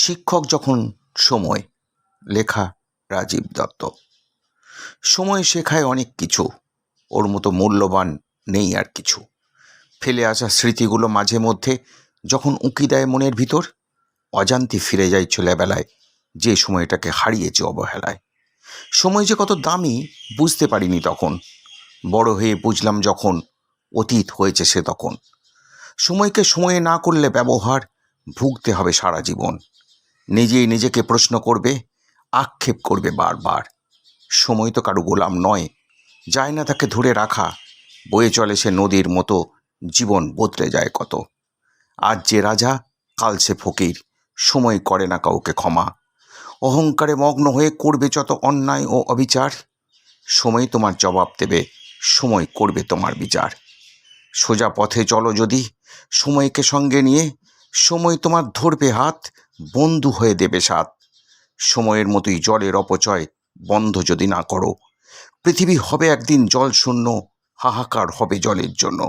শিক্ষক যখন সময়। লেখা রাজীব দত্ত। সময় শেখায় অনেক কিছু, ওর মতো মূল্যবান নেই আর কিছু। ফেলে আসা স্মৃতিগুলো মাঝে মধ্যে যখন উঁকি দেয় মনের ভিতর, অজান্তে ফিরে যায় ছেলেবেলায়, যে সময়টাকে হারিয়েছে অবহেলায়। সময় যে কত দামি বুঝতে পারিনি তখন, বড় হয়ে বুঝলাম যখন, অতীত হয়েছে সে তখন। সময়কে সময়ে না করলে ব্যবহার ভুগতে হবে সারা জীবন। নিজেই নিজেকে প্রশ্ন করবে, আক্ষেপ করবে বারবার। সময় তো কারো গোলাম নয়, যায় না তাকে ধরে রাখা। বয়ে চলে সে নদীর মতো, জীবন বদলে যায় কত। আজ যে রাজা, কাল সে ফকির, সময় করে না কাউকে ক্ষমা। অহংকারে মগ্ন হয়ে করবে যত অন্যায় ও অবিচার। সময় তোমার জবাব দেবে, সময় করবে তোমার বিচার। সোজা পথে চলো যদি, সময়কে সঙ্গে নিয়ে, সময় তোমার ধরবে হাত, বন্ধু হয়ে দেবে সাথ। সময়ের মতোই জলের অপচয় বন্ধ যদি না করো, পৃথিবী হবে একদিন জল শূন্য, হাহাকার হবে জলের জন্য।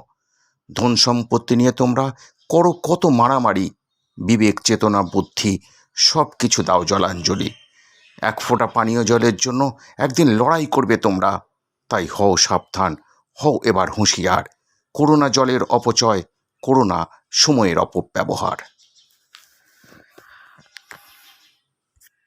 ধন সম্পত্তি নিয়ে তোমরা করো কত মারামারি, বিবেক চেতনা বুদ্ধি সব কিছু দাও জলাঞ্জলি। এক ফোঁটা পানীয় জলের জন্য একদিন লড়াই করবে তোমরা, তাই হও সাবধান, হও এবার হুঁশিয়ার। করো না জলের অপচয়, করো না সময়ের অপব্যবহার।